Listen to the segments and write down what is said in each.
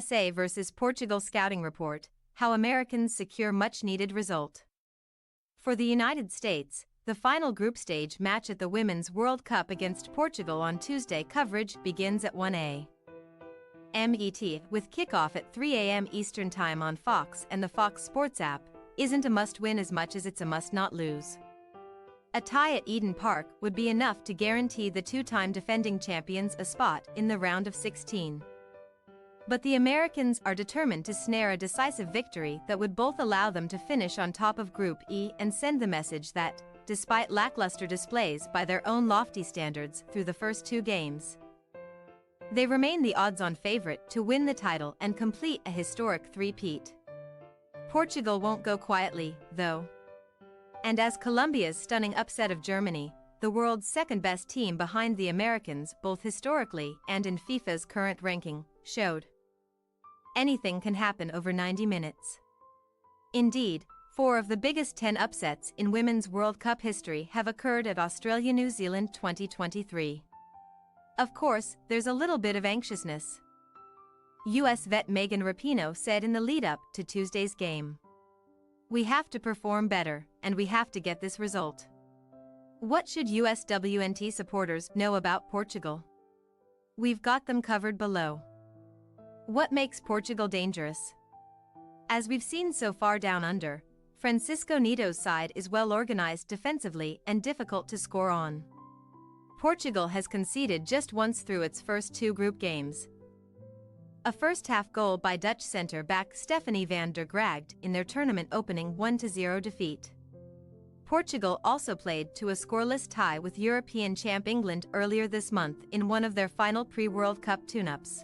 USA vs. Portugal scouting report, how Americans secure much-needed result. For the United States, the final group stage match at the Women's World Cup against Portugal on Tuesday. Coverage begins at 1 a.m. MET, with kickoff at 3 a.m. Eastern Time on Fox and the Fox Sports app. Isn't a must-win as much as it's a must-not-lose. A tie at Eden Park would be enough to guarantee the two-time defending champions a spot in the round of 16. But the Americans are determined to snare a decisive victory that would both allow them to finish on top of Group E and send the message that, despite lackluster displays by their own lofty standards through the first two games, they remain the odds-on favorite to win the title and complete a historic three-peat. Portugal won't go quietly, though. And as Colombia's stunning upset of Germany, the world's second-best team behind the Americans both historically and in FIFA's current ranking, showed, anything can happen over 90 minutes. Indeed, 4 of the biggest 10 upsets in Women's World Cup history have occurred at Australia-New Zealand 2023. Of course, there's a little bit of anxiousness. US vet Megan Rapinoe said in the lead-up to Tuesday's game, "We have to perform better, and we have to get this result." What should USWNT supporters know about Portugal? We've got them covered below. What makes Portugal dangerous? As we've seen so far down under, Francisco Nito's side is well organized defensively and difficult to score on. Portugal has conceded just once through its first 2 group games. A first-half goal by Dutch centre-back Stephanie van der Graagte in their tournament opening 1-0 defeat. Portugal also played to a scoreless tie with European champ England earlier this month in one of their final pre-World Cup tune-ups.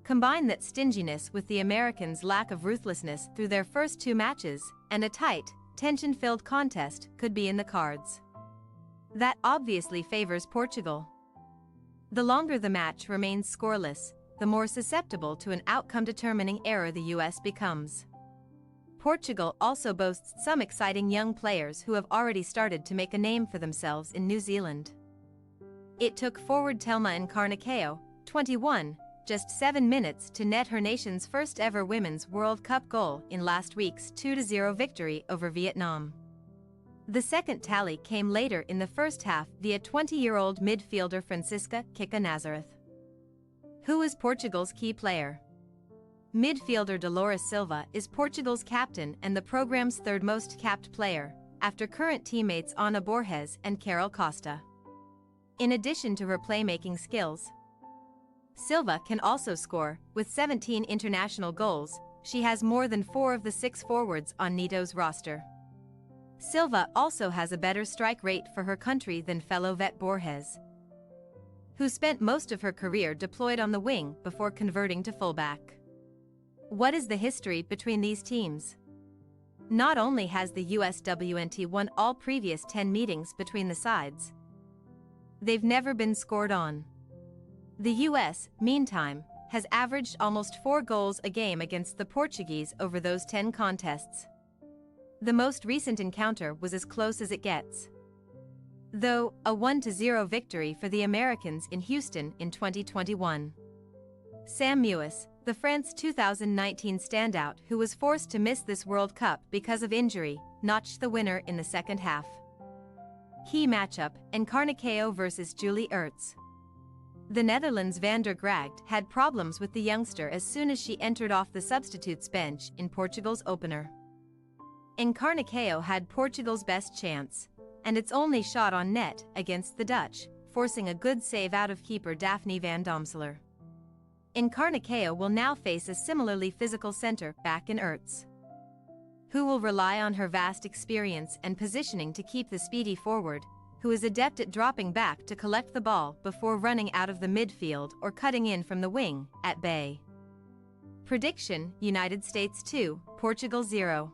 Combine that stinginess with the Americans' lack of ruthlessness through their first 2 matches, and a tight, tension-filled contest could be in the cards. That obviously favors Portugal. The longer the match remains scoreless, the more susceptible to an outcome-determining error the US becomes. Portugal also boasts some exciting young players who have already started to make a name for themselves in New Zealand. It took forward Thelma Encarnação, 21, just 7 minutes to net her nation's first-ever Women's World Cup goal in last week's 2-0 victory over Vietnam. The second tally came later in the first half via 20-year-old midfielder Francisca Kika Nazareth. Who is Portugal's key player? Midfielder Dolores Silva is Portugal's captain and the program's third most capped player, after current teammates Ana Borges and Carol Costa. In addition to her playmaking skills, Silva can also score. With 17 international goals, she has more than 4 of the 6 forwards on Nito's roster. Silva also has a better strike rate for her country than fellow vet Borges, who spent most of her career deployed on the wing before converting to fullback. What is the history between these teams? Not only has the USWNT won all previous 10 meetings between the sides, they've never been scored on. The US, meantime, has averaged almost 4 goals a game against the Portuguese over those 10 contests. The most recent encounter was as close as it gets, though, a 1-0 victory for the Americans in Houston in 2021. Sam Mewis, the France 2019 standout who was forced to miss this World Cup because of injury, notched the winner in the second half. Key matchup, Encarnação vs. Julie Ertz. The Netherlands' Van der Graagte had problems with the youngster as soon as she entered off the substitutes bench in Portugal's opener. Encarnação had Portugal's best chance, and its only shot on net against the Dutch, forcing a good save out of keeper Daphne van Domselaar. Encarnação will now face a similarly physical centre-back in Ertz, who will rely on her vast experience and positioning to keep the speedy forward, who is adept at dropping back to collect the ball before running out of the midfield or cutting in from the wing, at bay. Prediction: United States 2, Portugal 0.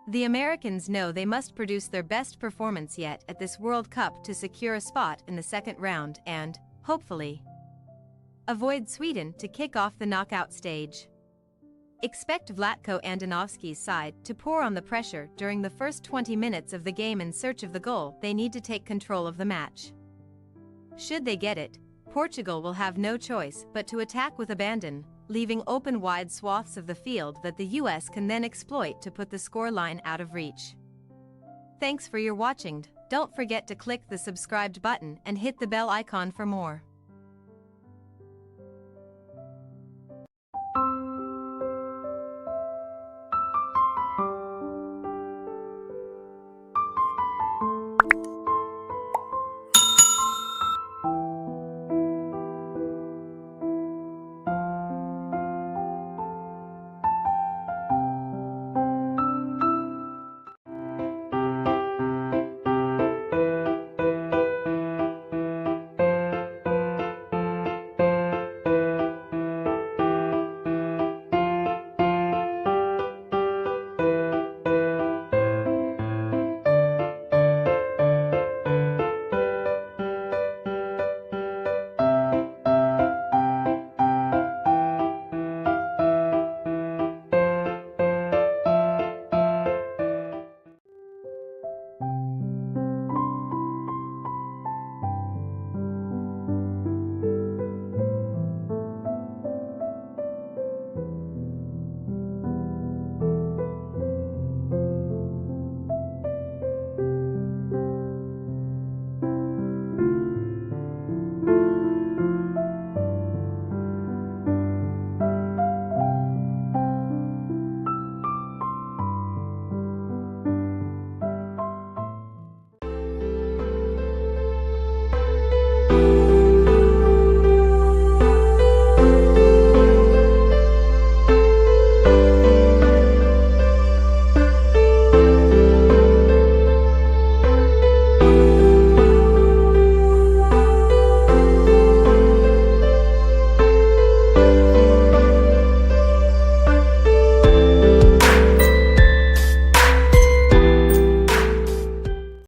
The Americans know they must produce their best performance yet at this World Cup to secure a spot in the second round and, hopefully, avoid Sweden to kick off the knockout stage. Expect Vlatko Andonovski's side to pour on the pressure during the first 20 minutes of the game in search of the goal they need to take control of the match. Should they get it, Portugal will have no choice but to attack with abandon, leaving open wide swaths of the field that the US can then exploit to put the scoreline out of reach. Thanks for your watching. Don't forget to click the subscribed button and hit the bell icon for more.